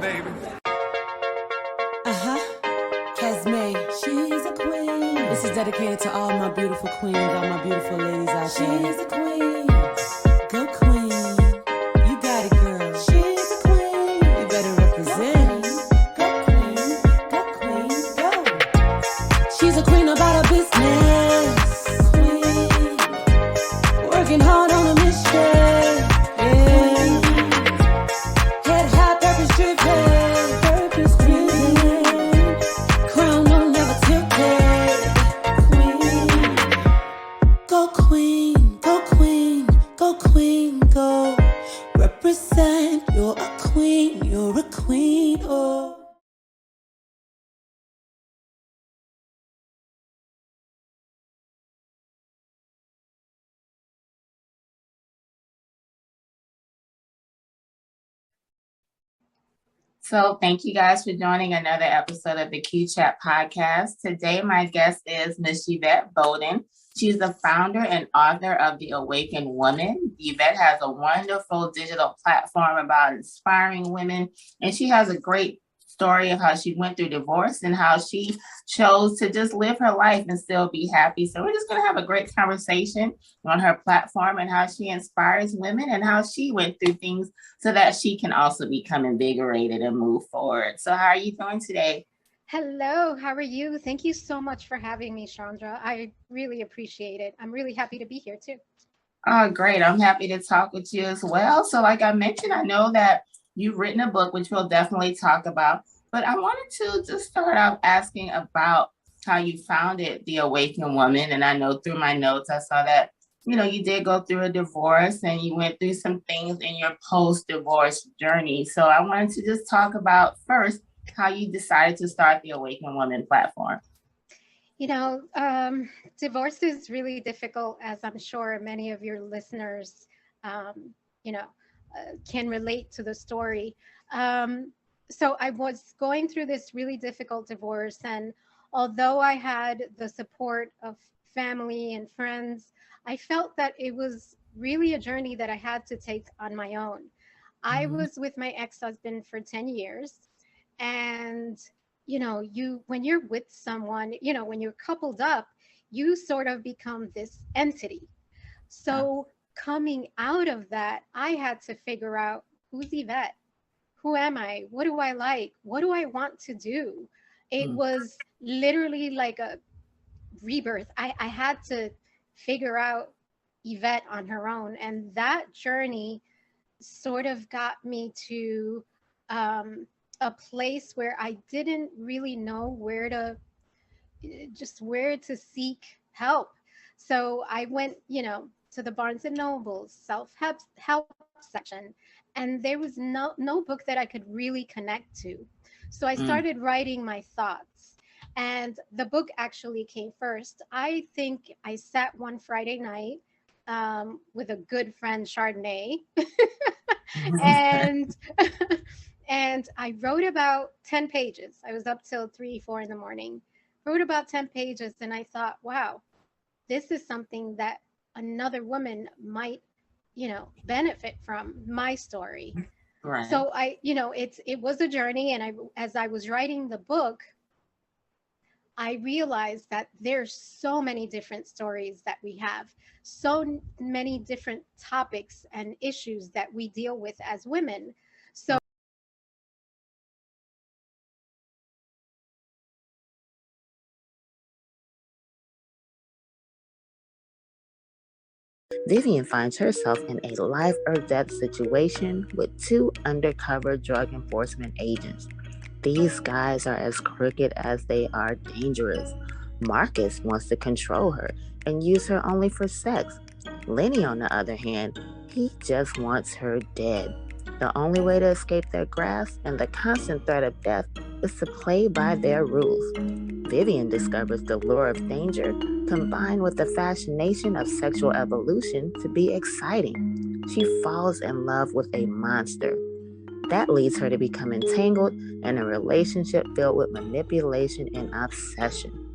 baby. Casmay, she's a queen. This is dedicated to all my beautiful queens, all my beautiful ladies out there. She's a queen. Go queen. You got it, girl. She's a queen. You better represent. Go queen. Go queen. Go. She's a queen about her business. Queen. Working hard on a mission. Yeah. Head high, purpose driven. Purpose driven. Crown will never tilted. Queen. Go queen. Go queen. Go queen. Go. Represent. You're a queen. You're a queen. Oh. So thank you guys for joining another episode of the Q Chat podcast. Today, my guest is Miss Yvette Bodden. She's the founder and author of The Awakened Woman. Yvette has a wonderful digital platform about inspiring women, and she has a great story of how she went through divorce and how she chose to just live her life and still be happy. So we're just going to have a great conversation on her platform and how she inspires women and how she went through things so that she can also become invigorated and move forward. So how are you doing today? Hello, how are you? Thank you so much for having me, Chandra. I really appreciate it. I'm really happy to be here too. Oh, great. I'm happy to talk with you as well. So like I mentioned, I know that you've written a book, which we'll definitely talk about, but I wanted to just start off asking about how you founded The Awakened Woman. And I know through my notes, I saw that, you did go through a divorce and you went through some things in your post-divorce journey. So I wanted to just talk about first how you decided to start the Awakened Woman platform. Divorce is really difficult, as I'm sure many of your listeners, can relate to the story. So I was going through this really difficult divorce, and although I had the support of family and friends, I felt that it was really a journey that I had to take on my own. I was with my ex-husband for 10 years, and when you're with someone, when you're coupled up, you sort of become this entity. So coming out of that, I had to figure out, who's Yvette? Who am I? What do I like? What do I want to do? It was literally like a rebirth. I had to figure out Yvette on her own, and that journey sort of got me to a place where I didn't really know where to seek help. So I went, to the Barnes and Nobles self-help section, and there was no book that I could really connect to. So I started writing my thoughts, and the book actually came first. I think I sat one Friday night with a good friend, Chardonnay, and and I wrote about 10 pages. I was up till 3, 4 in the morning, wrote about 10 pages, and I thought, wow, this is something that another woman might, benefit from, my story. Right. So it was a journey, and as I was writing the book, I realized that there's so many different stories that we have, so many different topics and issues that we deal with as women. So Vivian finds herself in a life or death situation with two undercover drug enforcement agents. These guys are as crooked as they are dangerous. Marcus wants to control her and use her only for sex. Lenny, on the other hand, he just wants her dead. The only way to escape their grasp and the constant threat of death is to play by their rules. Vivian discovers the lure of danger combined with the fascination of sexual evolution to be exciting. She falls in love with a monster. That leads her to become entangled in a relationship filled with manipulation and obsession.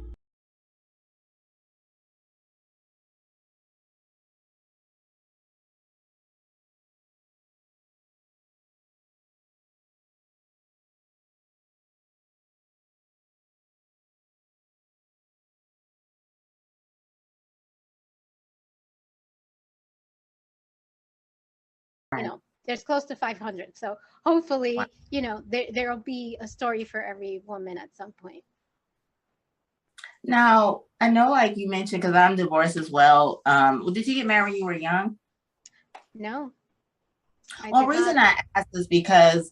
there's close to 500. So hopefully, there'll be a story for every woman at some point. Now, I know, like you mentioned, because I'm divorced as well. Did you get married when you were young? No. Well, the reason I ask is because,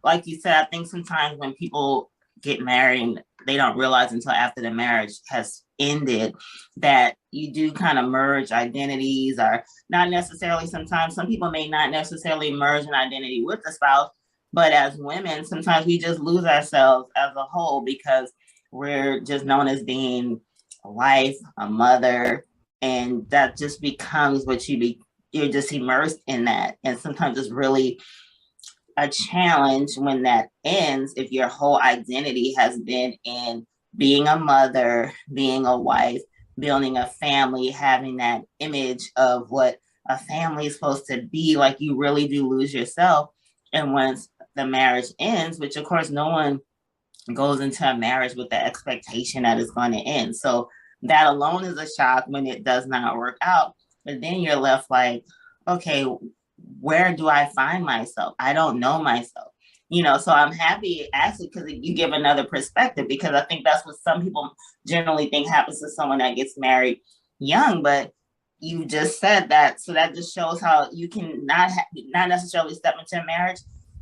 like you said, I think sometimes when people get married, they don't realize until after the marriage has ended that you do kind of merge identities, or not necessarily. Sometimes some people may not necessarily merge an identity with the spouse, but as women, sometimes we just lose ourselves as a whole because we're just known as being a wife, a mother, and that just becomes what you're just immersed in that. And sometimes it's really a challenge when that ends, if your whole identity has been in being a mother, being a wife, building a family, having that image of what a family is supposed to be. Like, you really do lose yourself. And once the marriage ends, which of course no one goes into a marriage with the expectation that it's going to end. So that alone is a shock when it does not work out. But then you're left like, okay, where do I find myself? I don't know myself. So I'm happy actually because you give another perspective, because I think that's what some people generally think happens to someone that gets married young. But you just said that. So that just shows how you can not necessarily step into a marriage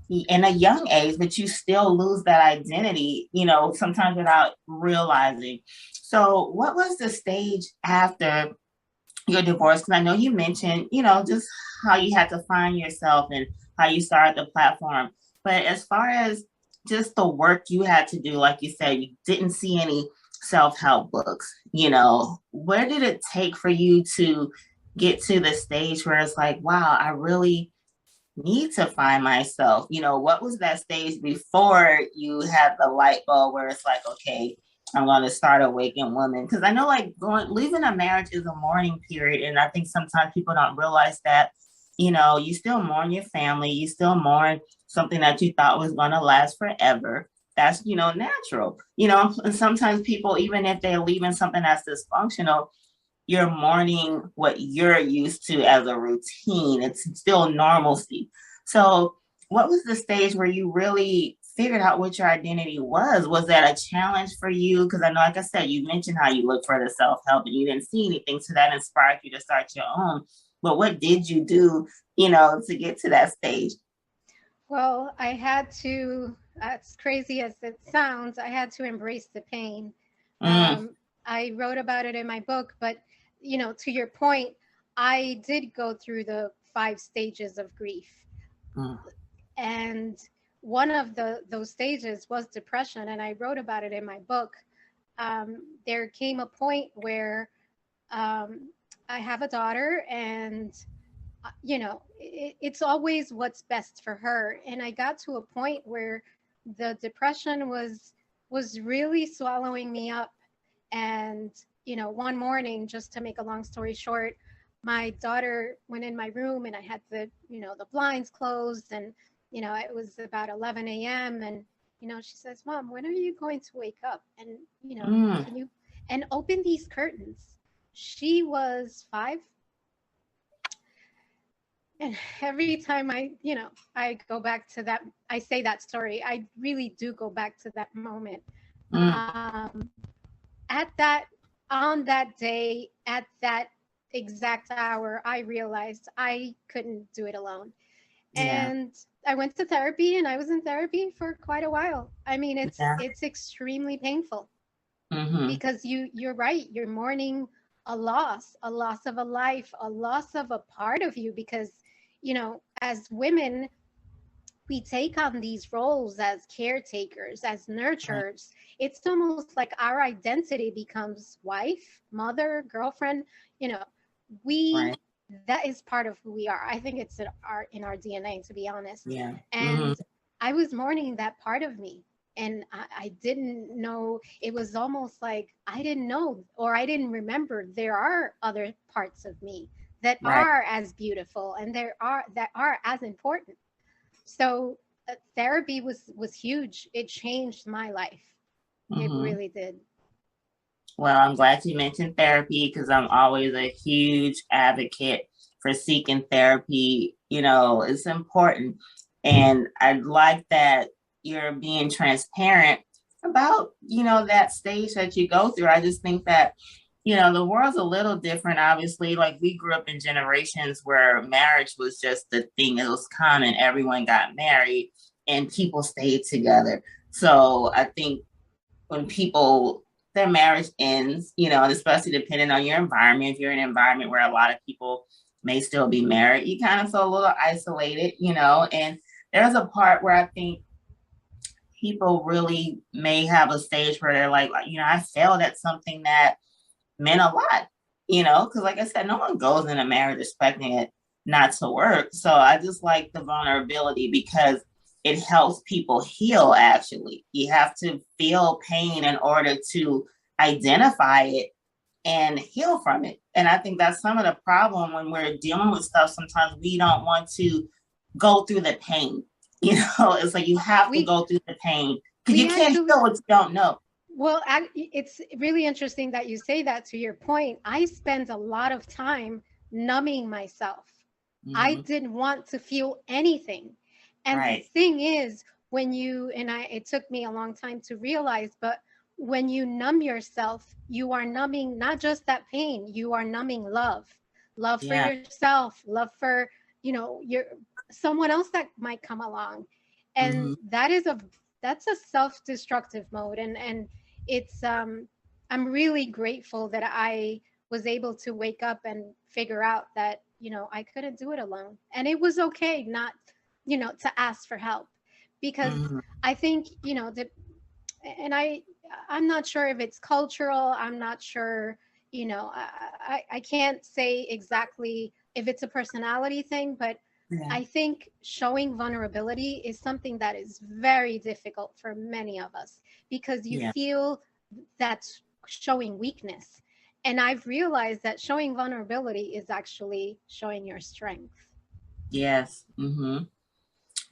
in a young age, but you still lose that identity, sometimes without realizing. So what was the stage after your divorce? Because I know you mentioned, just how you had to find yourself and how you started the platform. But as far as just the work you had to do, like you said, you didn't see any self-help books, where did it take for you to get to the stage where it's like, wow, I really need to find myself? What was that stage before you had the light bulb where it's like, okay, I'm going to start Awaken Woman? Because I know leaving a marriage is a mourning period. And I think sometimes people don't realize that, you still mourn your family. You still mourn something that you thought was going to last forever. That's, natural, and sometimes people, even if they're leaving something that's dysfunctional, you're mourning what you're used to as a routine. It's still normalcy. So what was the stage where you really figured out what your identity was? Was that a challenge for you? Because I know, like I said, you mentioned how you look for the self-help and you didn't see anything, so that inspired you to start your own. But what did you do, to get to that stage? Well, I had to, as crazy as it sounds, I had to embrace the pain. I wrote about it in my book, but to your point, I did go through the 5 stages of grief. And one of those stages was depression, and I wrote about it in my book. There came a point where I have a daughter, and it's always what's best for her. And I got to a point where the depression was really swallowing me up. And one morning, just to make a long story short, my daughter went in my room, and I had the blinds closed, and it was about 11 a.m. and she says, "Mom, when are you going to wake up and can you and open these curtains?" She was 5. And every time I go back to that, I say that story, I really do go back to that moment. On that day, at that exact hour, I realized I couldn't do it alone. Yeah. And I went to therapy, and I was in therapy for quite a while. I mean, it's extremely painful because you're right. You're mourning a loss of a life, a loss of a part of you, because, as women, we take on these roles as caretakers, as nurturers. It's almost like our identity becomes wife, mother, girlfriend. That is part of who we are. I think it's in our DNA, to be honest. Yeah. And I was mourning that part of me, and I didn't know. It was almost like I didn't know, or I didn't remember there are other parts of me that are as beautiful and that are as important. So therapy was huge. It changed my life. It really did. Well, I'm glad you mentioned therapy, because I'm always a huge advocate for seeking therapy It's important. And I like that you're being transparent about, that stage that you go through. I just think that, the world's a little different, obviously. Like, we grew up in generations where marriage was just the thing. It was common. Everyone got married and people stayed together. So I think when their marriage ends, and especially depending on your environment, if you're in an environment where a lot of people may still be married, you kind of feel a little isolated, and there's a part where I think people really may have a stage where they're like, I failed at something that meant a lot, because like I said, no one goes in a marriage expecting it not to work. So I just like the vulnerability because it helps people heal. Actually, you have to feel pain in order to identify it and heal from it. And I think that's some of the problem when we're dealing with stuff. Sometimes we don't want to go through the pain. It's like you have to go through the pain because you can't feel what you don't know. Well, it's really interesting that you say that. To your point, I spent a lot of time numbing myself. Mm-hmm. I didn't want to feel anything. And the thing is, it took me a long time to realize, but when you numb yourself, you are numbing not just that pain, you are numbing love for yourself, love for, someone else that might come along. And that's a self-destructive mode. And it's, I'm really grateful that I was able to wake up and figure out that, I couldn't do it alone. And it was okay not, to ask for help, because I think, I'm not sure if it's cultural. I'm not sure, I can't say exactly if it's a personality thing, but I think showing vulnerability is something that is very difficult for many of us, because you feel that's showing weakness. And I've realized that showing vulnerability is actually showing your strength. Yes. And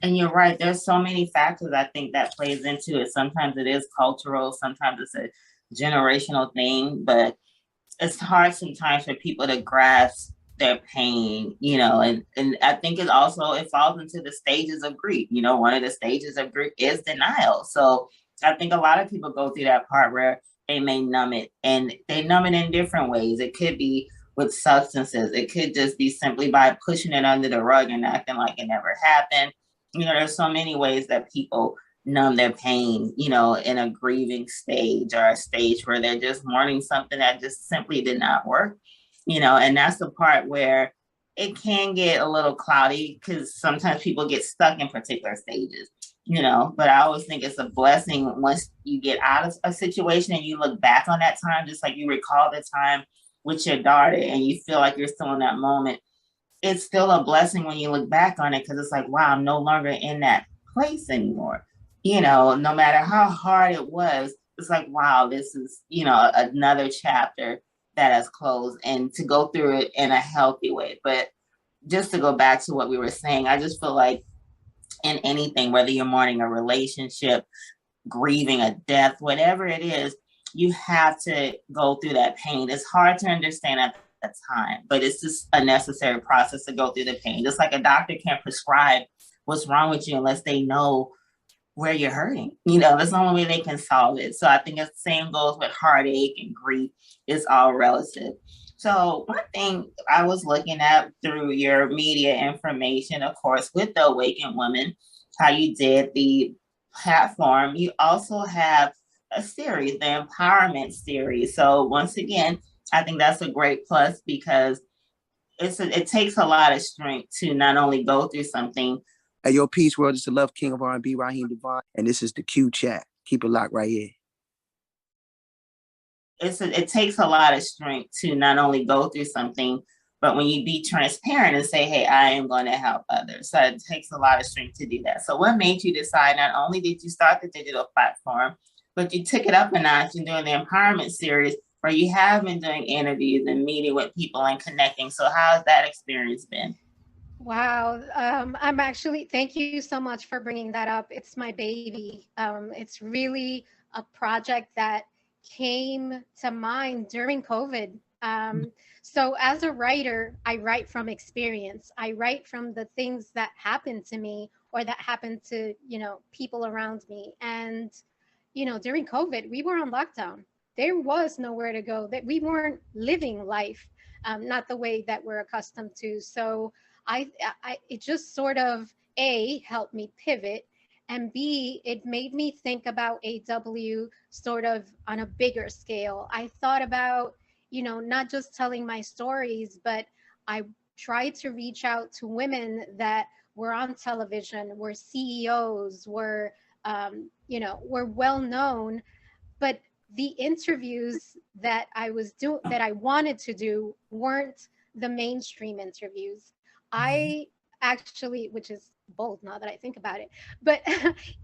you're right. There's so many factors I think that plays into it. Sometimes it is cultural. Sometimes it's a generational thing, but it's hard sometimes for people to grasp their pain, and I think it falls into the stages of grief. One of the stages of grief is denial. So I think a lot of people go through that part where they may numb it, and they numb it in different ways. It could be with substances. It could just be simply by pushing it under the rug and acting like it never happened. There's so many ways that people numb their pain, in a grieving stage or a stage where they're just mourning something that just simply did not work, and that's the part where it can get a little cloudy because sometimes people get stuck in particular stages, but I always think it's a blessing once you get out of a situation and you look back on that time, just like you recall the time with your daughter and you feel like you're still in that moment. It's still a blessing when you look back on it, because it's like, wow, I'm no longer in that place anymore. No matter how hard it was, it's like, wow, this is, another chapter that has closed, and to go through it in a healthy way. But just to go back to what we were saying, I just feel like in anything, whether you're mourning a relationship, grieving a death, whatever it is, you have to go through that pain. It's hard to understand at the time, but it's just a necessary process to go through the pain. Just like a doctor can't prescribe what's wrong with you unless they know where you're hurting. That's the only way they can solve it. So I think the same goes with heartache and grief. It's all relative. So one thing I was looking at through your media information, of course, with the Awakened Woman, how you did the platform, you also have a series, the Empowerment series. So once again, I think that's a great plus, because it takes a lot of strength to not only go through something. Hey, yo, peace world. It's the Love King of R&B, Raheem Devon, and this is the Q Chat. Keep it locked right here. It takes a lot of strength to not only go through something, but when you be transparent and say, hey, I am going to help others. So it takes a lot of strength to do that. So what made you decide not only did you start the digital platform, but you took it up a notch and doing the Empowerment series, where you have been doing interviews and meeting with people and connecting. So how's that experience been? Wow. I'm actually, thank you so much for bringing that up. It's my baby. It's really a project that came to mind during COVID. So as a writer, I write from experience. I write from the things that happened to me or that happened to, people around me. And, during COVID, we were on lockdown. There was nowhere to go, that we weren't living life, not the way that we're accustomed to. So it just sort of helped me pivot, and B, it made me think about AW sort of on a bigger scale. I thought about, not just telling my stories, but I tried to reach out to women that were on television, were CEOs, were well known, but the interviews that that I wanted to do weren't the mainstream interviews. I actually, which is bold now that I think about it, but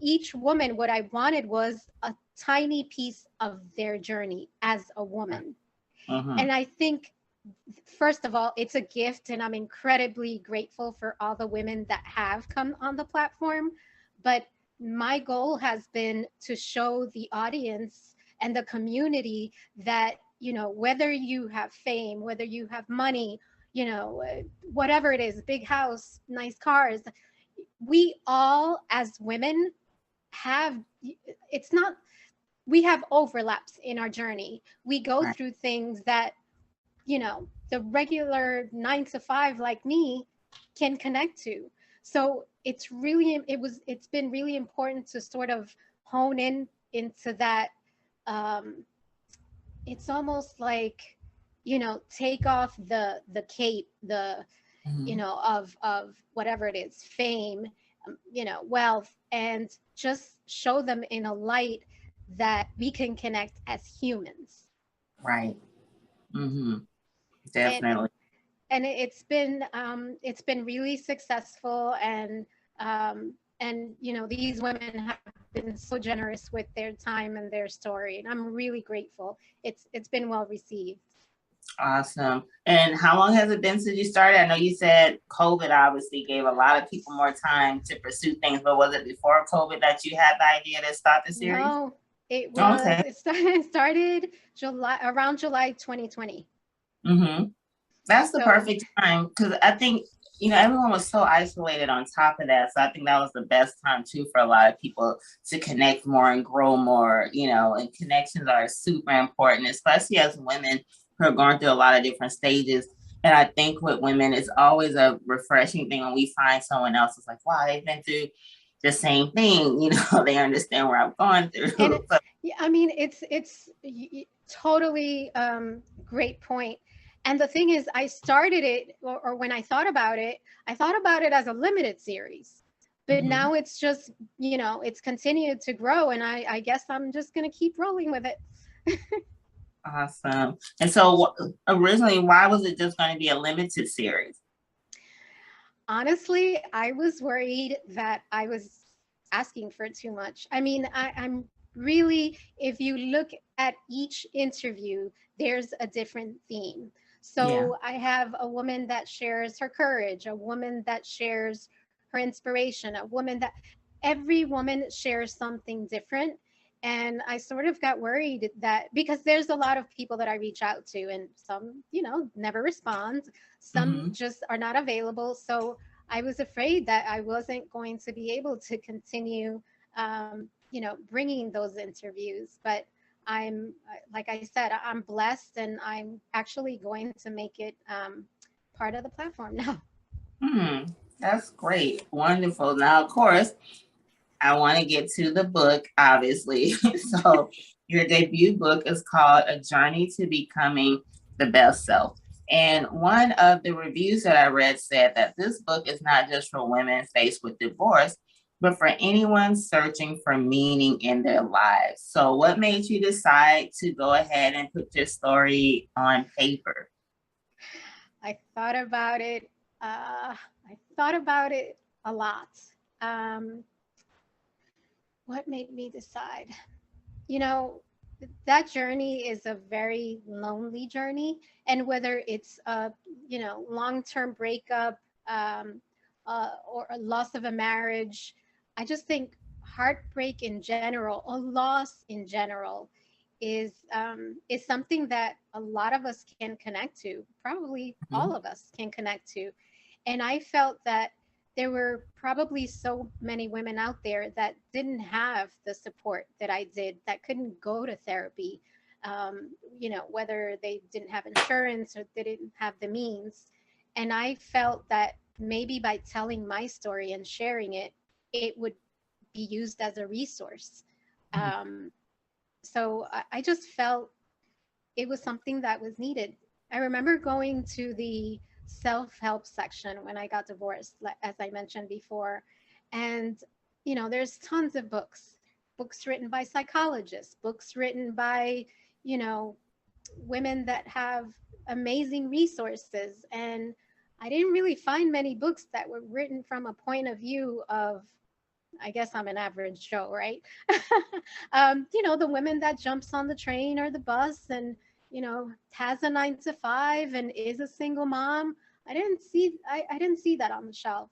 each woman, what I wanted was a tiny piece of their journey as a woman. And I think, first of all, it's a gift, and I'm incredibly grateful for all the women that have come on the platform. But my goal has been to show the audience and the community that, whether you have fame, whether you have money, whatever it is, big house, nice cars, we all as women have, it's not, we have overlaps in our journey. We go through things that, the regular 9 to 5 like me can connect to. So it's been really important to sort of hone into that. It's almost like, take off the cape, of whatever it is, fame, wealth, and just show them in a light that we can connect as humans. Right. Definitely. And it's been really successful, and these women have been so generous with their time and their story, and I'm really grateful. It's been well received. Awesome. And how long has it been since you started? I know you said COVID obviously gave a lot of people more time to pursue things, but was it before COVID that you had the idea to start the series? No, it was. Okay. It started around July 2020. That's the perfect time, because I think, everyone was so isolated on top of that. So I think that was the best time too for a lot of people to connect more and grow more, and connections are super important, especially as women who are going through a lot of different stages. And I think with women, it's always a refreshing thing when we find someone else is like, wow, they've been through the same thing, they understand where I've gone through. And it's totally great point. And the thing is, I started it, or when I thought about it as a limited series. But now it's just, it's continued to grow, and I guess I'm just going to keep rolling with it. Awesome. And so originally, why was it just going to be a limited series? Honestly, I was worried that I was asking for too much. I mean, I'm really, if you look at each interview, there's a different theme. So I have a woman that shares her courage, a woman that shares her inspiration, every woman shares something different. And I sort of got worried that, because there's a lot of people that I reach out to, and some, never respond. Some just are not available. So I was afraid that I wasn't going to be able to continue, bringing those interviews. But like I said, I'm blessed, and I'm actually going to make it part of the platform now. That's great. Wonderful. Now, of course, I want to get to the book, obviously. So your debut book is called A Journey to Becoming the Best Self. And one of the reviews that I read said that this book is not just for women faced with divorce, but for anyone searching for meaning in their lives. So what made you decide to go ahead and put your story on paper? I thought about it. A lot. What made me decide? That journey is a very lonely journey. And whether it's a, long-term breakup, or a loss of a marriage, I just think heartbreak in general, or loss in general, is something that a lot of us can connect to. Probably all of us can connect to. And I felt that there were probably so many women out there that didn't have the support that I did, that couldn't go to therapy, whether they didn't have insurance or they didn't have the means. And I felt that maybe by telling my story and sharing it, it would be used as a resource. Um, so I just felt it was something that was needed. I remember going to the self-help section when I got divorced, as I mentioned before. And, there's tons of books written by psychologists, books written by, you know, women that have amazing resources. And I didn't really find many books that were written from a point of view of, I guess I'm an average Joe, right? The women that jumps on the train or the bus and, has a 9 to 5 and is a single mom. I didn't see that on the shelf.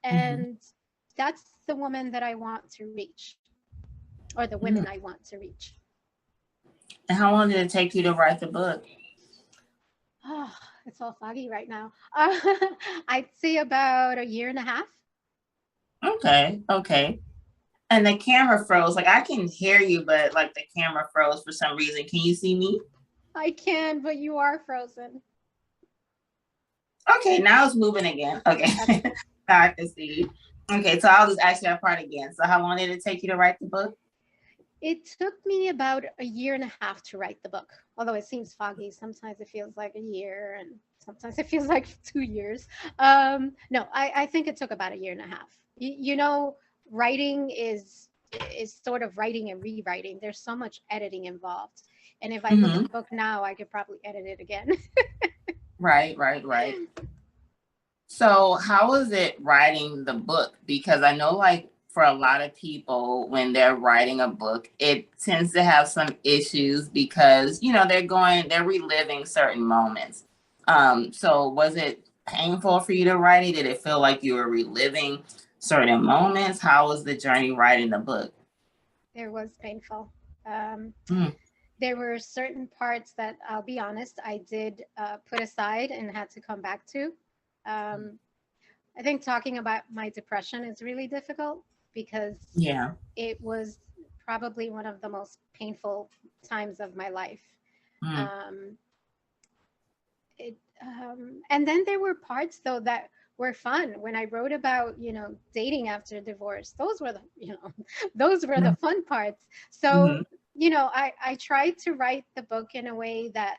And that's the woman that I want to reach, or the women I want to reach. And how long did it take you to write the book? Oh, it's all foggy right now. I'd say about a year and a half. Okay. And the camera froze. Like, I can hear you, but like the camera froze for some reason. Can you see me? I can, but you are frozen. Okay, now it's moving again. Okay. Now I can see. Okay, so I'll just ask you that part again. So how long did it take you to write the book? It took me about a year and a half to write the book, although it seems foggy. Sometimes it feels like a year and sometimes it feels like 2 years. No, I think it took about a year and a half. Writing is sort of writing and rewriting. There's so much editing involved. And if I look at the book now, I could probably edit it again. Right. So how was it writing the book? Because I know, like, for a lot of people, when they're writing a book, it tends to have some issues because, they're reliving certain moments. So was it painful for you to write it? Did it feel like you were reliving certain moments? How was the journey writing the book? It was painful. There were certain parts that, I'll be honest, I did put aside and had to come back to. I think talking about my depression is really difficult because it was probably one of the most painful times of my life. And then there were parts, though, that were fun. When I wrote about, dating after divorce, those were the fun parts. So, I tried to write the book in a way that,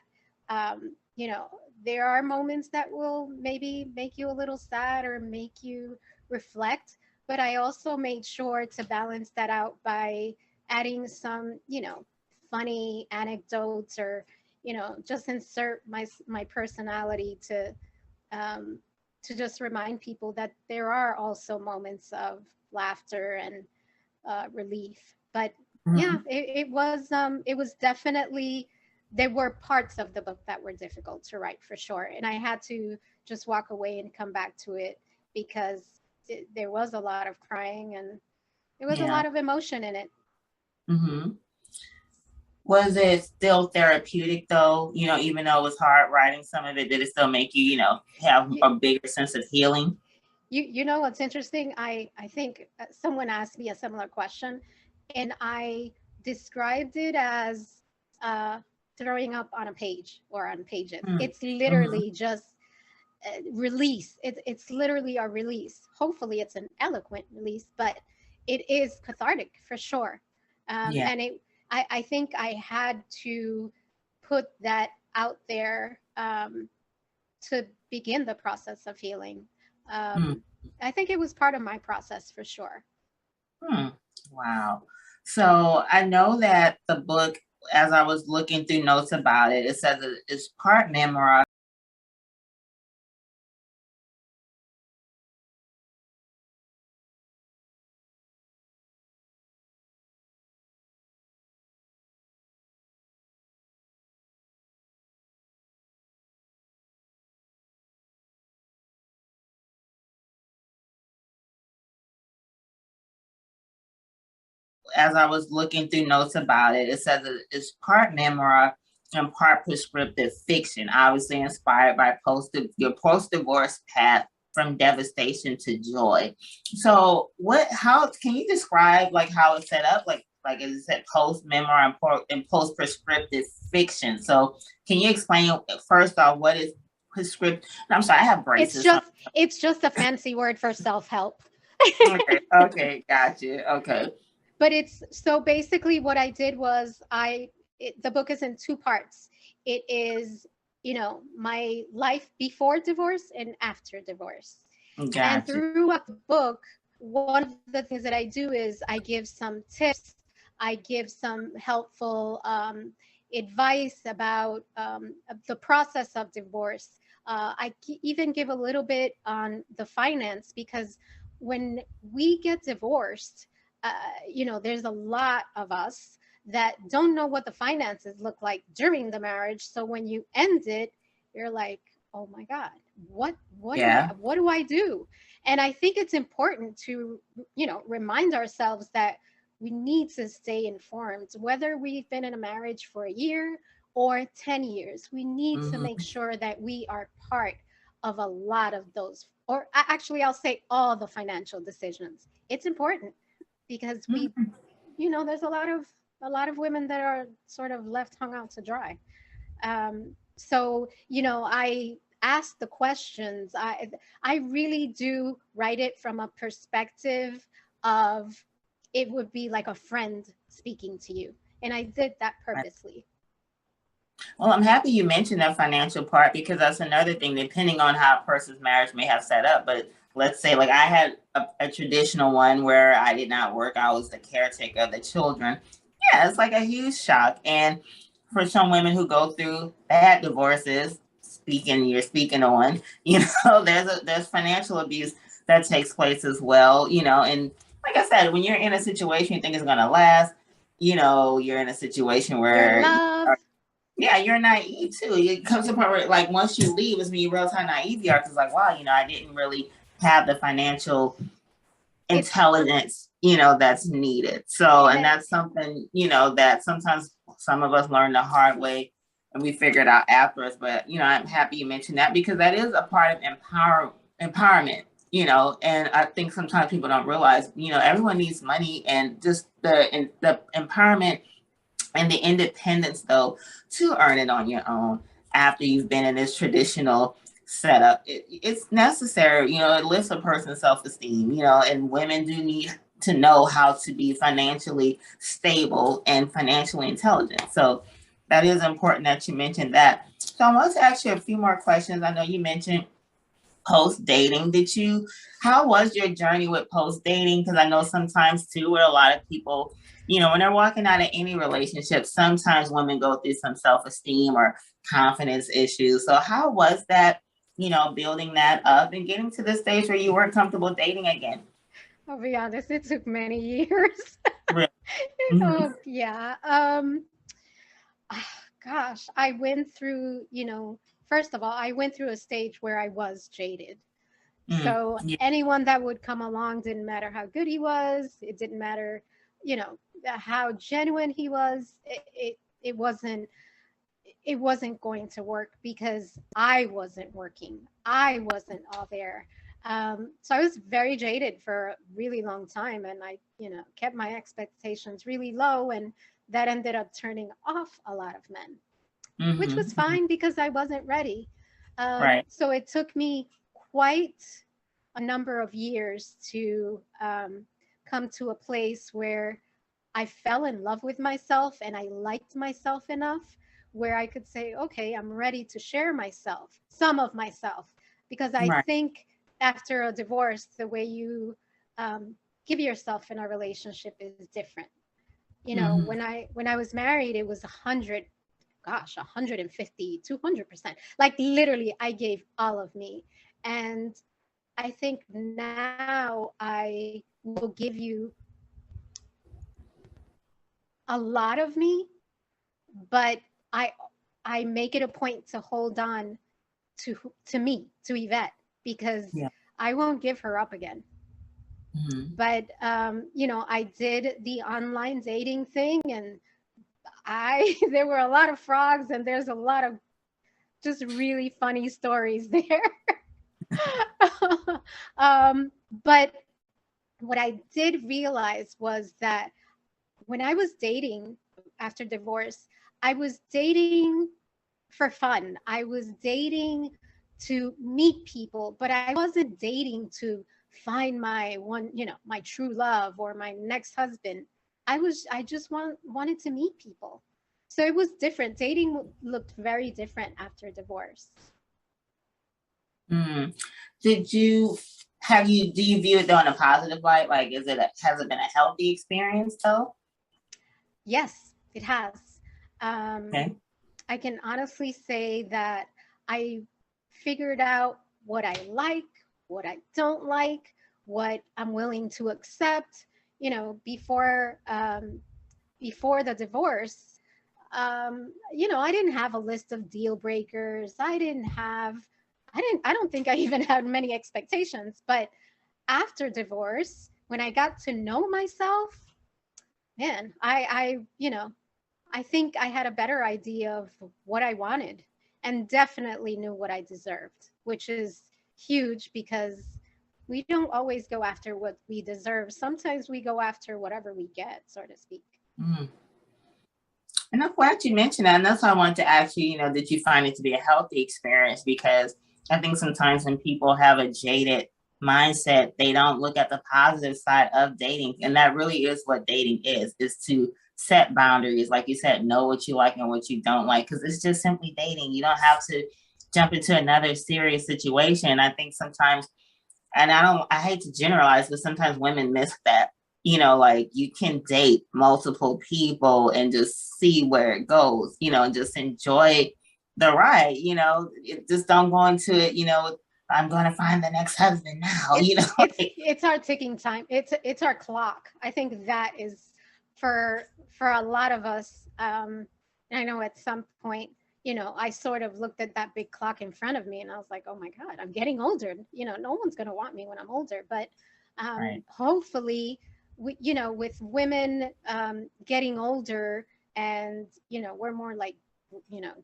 there are moments that will maybe make you a little sad or make you reflect, but I also made sure to balance that out by adding some, funny anecdotes, or, just insert my personality to just remind people that there are also moments of laughter and relief. But it was definitely, there were parts of the book that were difficult to write, for sure. And I had to just walk away and come back to it because there was a lot of crying and there was a lot of emotion in it. Was it still therapeutic, though? Even though it was hard writing some of it, did it still make you, have a bigger sense of healing? You know what's interesting? I think someone asked me a similar question, and I described it as throwing up on a page or on pages. It's literally just release. It's literally a release. Hopefully it's an eloquent release, but it is cathartic for sure. And I think I had to put that out there to begin the process of healing. I think it was part of my process, for sure. Wow. So I know that the book, as I was looking through notes about it, it says it's part memoir. as I was looking through notes about it, it says that it's part memoir and part prescriptive fiction, obviously inspired by your post-divorce path from devastation to joy. So how can you describe like how it's set up? Like as it said, post memoir and post prescriptive fiction. So can you explain first off what is prescriptive? I'm sorry, I have braces. It's just a fancy word for self-help. Okay, gotcha. Okay. But it's so basically what I did was the book is in two parts. It is, my life before divorce and after divorce. Gotcha. And throughout the book, one of the things that I do is I give some tips. I give some helpful advice about the process of divorce. I even give a little bit on the finance, because when we get divorced, there's a lot of us that don't know what the finances look like during the marriage. So when you end it, you're like, oh my God, what do I do? And I think it's important to, remind ourselves that we need to stay informed, whether we've been in a marriage for a year or 10 years. We need to make sure that we are part of a lot of those, or actually I'll say all the financial decisions. It's important because there's a lot of women that are sort of left hung out to dry. So I ask the questions. I really do write it from a perspective of, it would be like a friend speaking to you. And I did that purposely. Well, I'm happy you mentioned that financial part, because that's another thing, depending on how a person's marriage may have set up. But let's say like I had a traditional one where I did not work. I was the caretaker of the children. Yeah, it's like a huge shock. And for some women who go through bad divorces, you're speaking on, there's financial abuse that takes place as well, and like I said, when you're in a situation you think it's going to last, you're in a situation where you're naive too. It comes to a point where like once you leave, it's when you realize how naive you are, because like, wow, I didn't really have the financial intelligence, that's needed. So, and that's something, that sometimes some of us learn the hard way and we figure it out afterwards. But, I'm happy you mentioned that, because that is a part of empowerment, and I think sometimes people don't realize, everyone needs money, and just the empowerment and the independence though to earn it on your own after you've been in this traditional setup. It's necessary, it lifts a person's self-esteem, and women do need to know how to be financially stable and financially intelligent. So that is important that you mentioned that. So I want to ask you a few more questions. I know you mentioned post-dating. How was your journey with post-dating? Because I know sometimes too, where a lot of people, when they're walking out of any relationship, sometimes women go through some self-esteem or confidence issues. So how was that, building that up and getting to the stage where you weren't comfortable dating again? I'll be honest, it took many years. Really? Yeah. Gosh, I went through, first of all, I went through a stage where I was jaded. So anyone that would come along, didn't matter how good he was. It didn't matter, how genuine he was. It wasn't going to work, because I wasn't working. I wasn't all there. So I was very jaded for a really long time, and I, kept my expectations really low, and that ended up turning off a lot of men, which was fine because I wasn't ready. Right. So it took me quite a number of years to come to a place where I fell in love with myself and I liked myself enough where I could say, okay, I'm ready to share some of myself, because I think after a divorce, the way you give yourself in a relationship is different. When I was married, it was 150, 200%. Like literally, I gave all of me. And I think now I will give you a lot of me, but I make it a point to hold on to me, to Yvette, because I won't give her up again. Mhm. But I did the online dating thing, and there were a lot of frogs, and there's a lot of just really funny stories there. But what I did realize was that when I was dating after divorce, I was dating for fun. I was dating to meet people, but I wasn't dating to find my one, my true love or my next husband. I just wanted to meet people. So it was different. Dating looked very different after divorce. Mm. Did you do you view it though in a positive light? Like, has it been a healthy experience though? Yes, it has. Um, Okay. I can honestly say that I figured out what I like, what I don't like, what I'm willing to accept. Before the divorce, I didn't have a list of deal breakers. I don't think I even had many expectations. But after divorce, when I got to know myself, man, I think I had a better idea of what I wanted and definitely knew what I deserved, which is huge because we don't always go after what we deserve. Sometimes we go after whatever we get, so to speak. Mm. And I'm glad you mentioned that. And that's why I wanted to ask you, did you find it to be a healthy experience? Because I think sometimes when people have a jaded mindset, they don't look at the positive side of dating. And that really is what dating is to set boundaries. Like you said, know what you like and what you don't like, because it's just simply dating. You don't have to jump into another serious situation. I think sometimes, and I hate to generalize, but sometimes women miss that. Like you can date multiple people and just see where it goes, and just enjoy the ride, just don't go into it, I'm going to find the next husband now, It's our ticking time. It's our clock. I think that is for a lot of us. I know at some point, I sort of looked at that big clock in front of me and I was like, oh my God, I'm getting older. No one's going to want me when I'm older. But Right. hopefully, with women getting older, and we're more like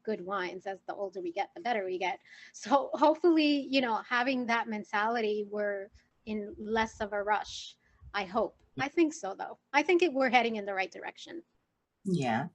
good wines. As the older we get, the better we get. So hopefully, having that mentality, we're in less of a rush. I hope. I think so, though. I think we're heading in the right direction. Yeah.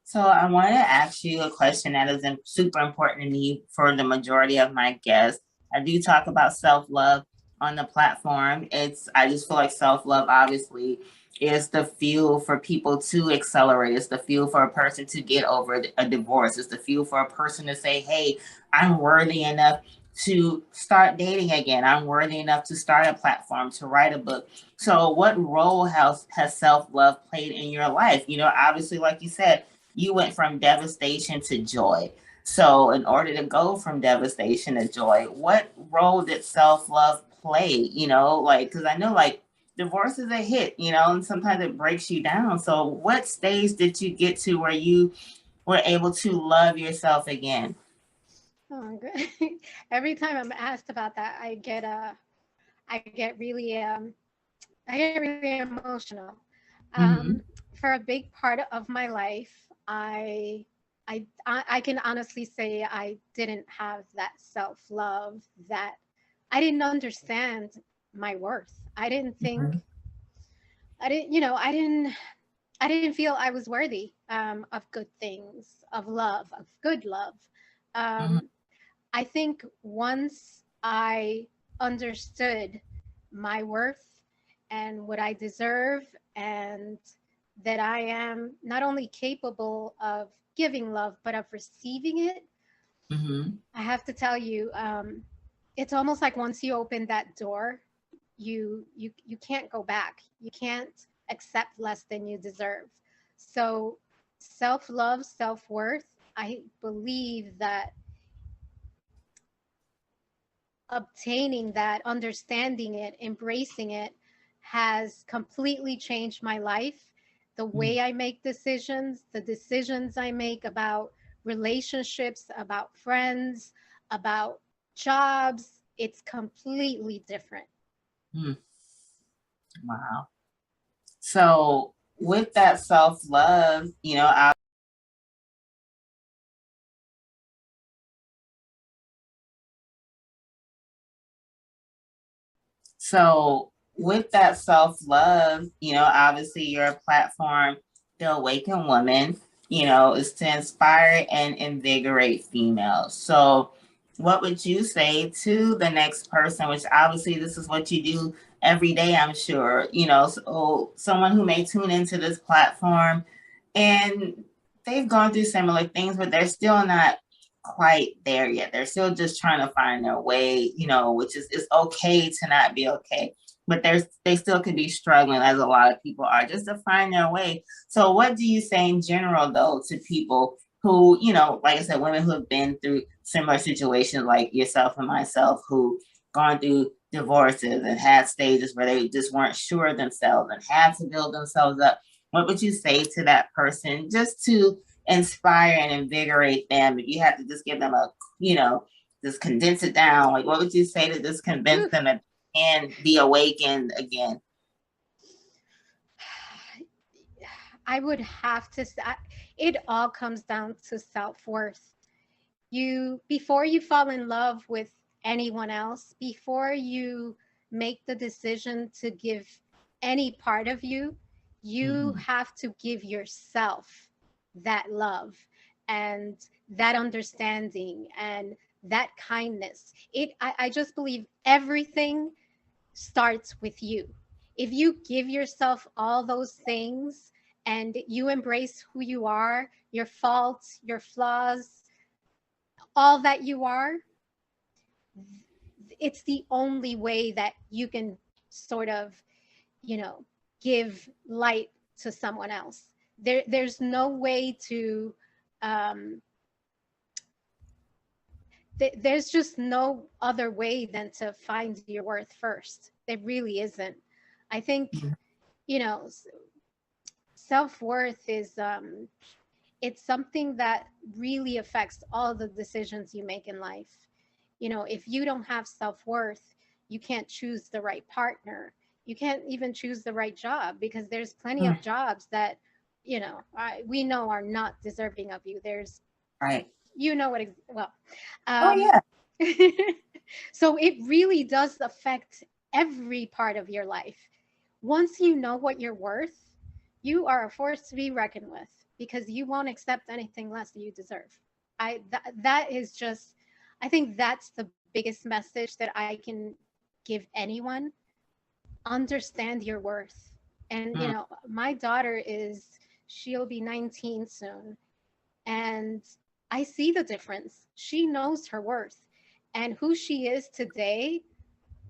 So I want to ask you a question that is super important to me for the majority of my guests. I do talk about self-love on the platform. I just feel like self-love obviously is the fuel for people to accelerate. It's the fuel for a person to get over a divorce. It's the fuel for a person to say, hey, I'm worthy enough to start dating again. I'm worthy enough to start a platform, to write a book. So what role has self-love played in your life? Obviously, like you said, you went from devastation to joy. So, in order to go from devastation to joy, what role did self love play? Because I know, like, divorce is a hit, and sometimes it breaks you down. So, what stage did you get to where you were able to love yourself again? Oh, good. Every time I'm asked about that, I get really emotional. Mm-hmm. For a big part of my life, I can honestly say I didn't have that self love, that I didn't understand my worth. I didn't think I didn't you know I didn't feel I was worthy of good things, of love, of good love. Mm-hmm. Um, I think once I understood my worth and what I deserve, and that I am not only capable of giving love, but of receiving it, Mm-hmm. I have to tell you, it's almost like once you open that door, you can't go back. You can't accept less than you deserve. So self-love, self-worth, I believe that obtaining that, understanding it, embracing it has completely changed my life. The way I make decisions, the decisions I make about relationships, about friends, about jobs, it's completely different. Mm-hmm. Wow. So with that self-love, so with that self-love, obviously your platform, The Awakened Woman, is to inspire and invigorate females. So what would you say to the next person, which obviously this is what you do every day, I'm sure, so someone who may tune into this platform and they've gone through similar things, but they're still not quite there yet. They're still just trying to find their way, which is it's okay to not be okay. But they still could be struggling, as a lot of people are, just to find their way. So what do you say in general, though, to people who, like I said, women who have been through similar situations like yourself and myself, who gone through divorces and had stages where they just weren't sure of themselves and had to build themselves up? What would you say to that person just to inspire and invigorate them? If you had to just give them just condense it down, like what would you say to just convince them that and be awakened again? I would have to say it all comes down to self-worth. Before you fall in love with anyone else, before you make the decision to give any part of you, you have to give yourself that love and that understanding and that kindness. I just believe everything starts with you. If you give yourself all those things and you embrace who you are, your faults, your flaws, all that you are, it's the only way that you can sort of, give light to someone else. There's no way to there's just no other way than to find your worth first. There really isn't. I think, self-worth is it's something that really affects all the decisions you make in life. If you don't have self-worth, you can't choose the right partner. You can't even choose the right job, because there's plenty of jobs that, we know are not deserving of you. There's, right. Well, Oh yeah. so it really does affect every part of your life. Once you know what you're worth, you are a force to be reckoned with, because you won't accept anything less than you deserve. That is just, I think that's the biggest message that I can give anyone. Understand your worth. And my daughter she'll be 19 soon, and I see the difference. She knows her worth, and who she is today.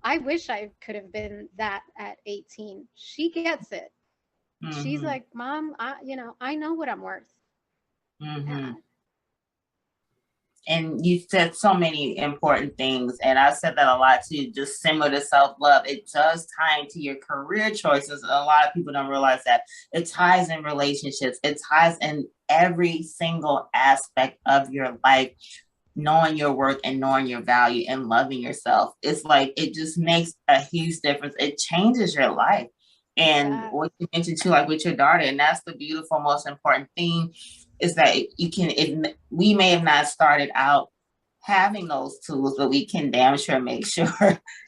I wish I could have been that at 18. She gets it. She's like, Mom, I know what I'm worth. And you said so many important things, and I said that a lot too, just similar to self-love. It does tie into your career choices. A lot of people don't realize that it ties in relationships. It ties in every single aspect of your life, knowing your worth and knowing your value and loving yourself. It's like, it just makes a huge difference. It changes your life. And what you mentioned too, like with your daughter, and that's the beautiful, most important thing, is that we may have not started out having those tools, but we can damn sure make sure,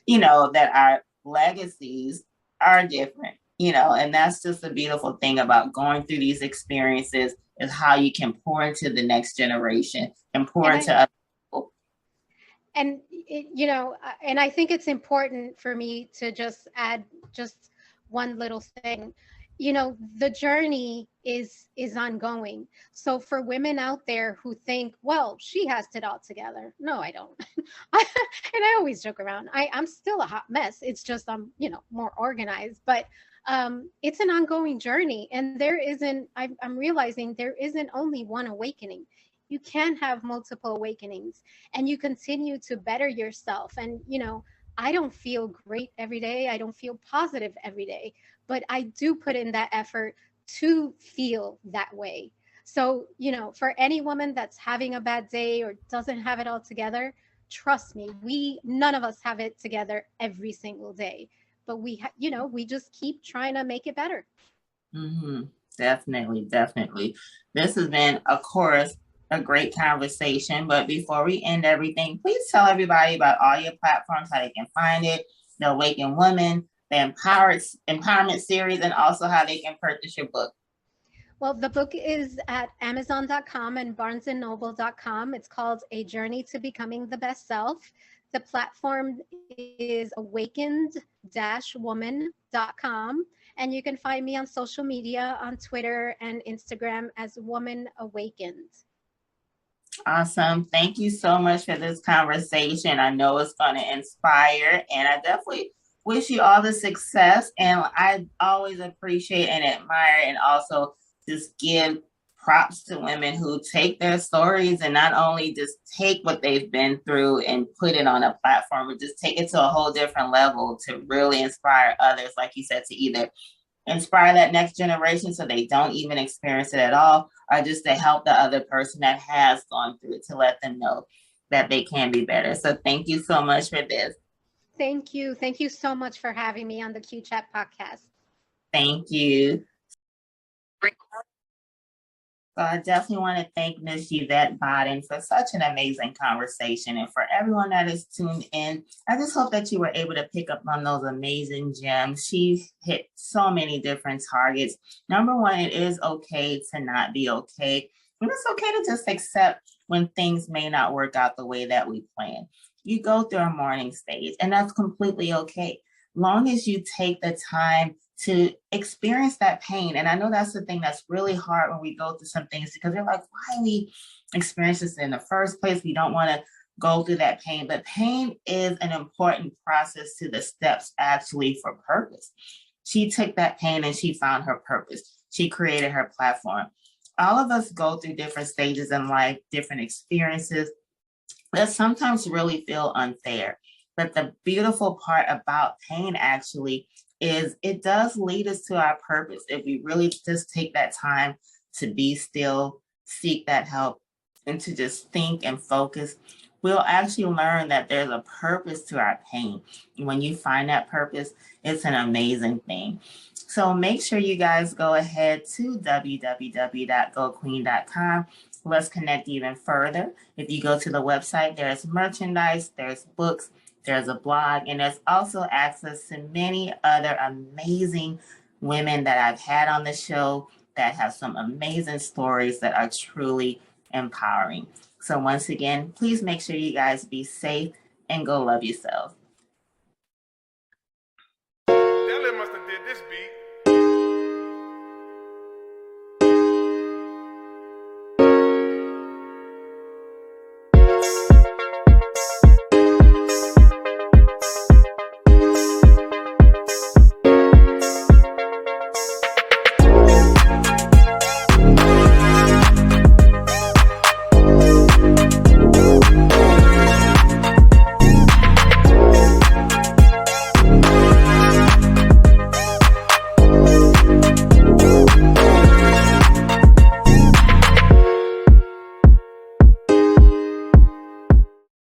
that our legacies are different, and that's just the beautiful thing about going through these experiences, is how you can pour into the next generation and pour into other people. And, and I think it's important for me to just add just one little thing. The journey is ongoing. So for women out there who think, well, she has it all together. No, I don't. And I always joke around. I'm still a hot mess. It's just I'm, more organized. But it's an ongoing journey. And I'm realizing there isn't only one awakening. You can have multiple awakenings, and you continue to better yourself. And, I don't feel great every day. I don't feel positive every day, but I do put in that effort to feel that way. So, for any woman that's having a bad day or doesn't have it all together, trust me, none of us have it together every single day. but we just keep trying to make it better. Mm-hmm. Definitely. This has been, of course, a great conversation. But before we end everything, please tell everybody about all your platforms, how they can find it, the Awakened Woman, the Empowerment series, and also how they can purchase your book. Well, the book is at Amazon.com and BarnesandNoble.com. It's called A Journey to Becoming the Best Self. The platform is awakened-woman.com. And you can find me on social media on Twitter and Instagram as Woman Awakened. Awesome. Thank you so much for this conversation. I know it's going to inspire, and I definitely wish you all the success. And I always appreciate and admire and also just give props to women who take their stories and not only just take what they've been through and put it on a platform, but just take it to a whole different level to really inspire others, like you said, to either inspire that next generation so they don't even experience it at all, or just to help the other person that has gone through it, to let them know that they can be better. So thank you so much for this. Thank you. Thank you so much for having me on the Q Chat podcast. Thank you. So I definitely want to thank Ms. Yvette Bodden for such an amazing conversation. And for everyone that is tuned in, I just hope that you were able to pick up on those amazing gems. She's hit so many different targets. Number one, it is okay to not be okay. And it's okay to just accept when things may not work out the way that we plan. You go through a mourning stage, and that's completely okay. Long as you take the time to experience that pain. And I know that's the thing that's really hard when we go through some things, because you're like, why we experience this in the first place? We don't want to go through that pain, but pain is an important process to the steps actually for purpose. She took that pain and she found her purpose. She created her platform. All of us go through different stages in life, different experiences that sometimes really feel unfair. But the beautiful part about pain actually is it does lead us to our purpose. If we really just take that time to be still, seek that help, and to just think and focus, we'll actually learn that there's a purpose to our pain. And when you find that purpose, it's an amazing thing. So make sure you guys go ahead to www.goqueen.com. Let's connect even further. If you go to the website, there's merchandise, there's books, there's a blog, and there's also access to many other amazing women that I've had on the show that have some amazing stories that are truly empowering. So once again, please make sure you guys be safe and go love yourself. That must have did this beat.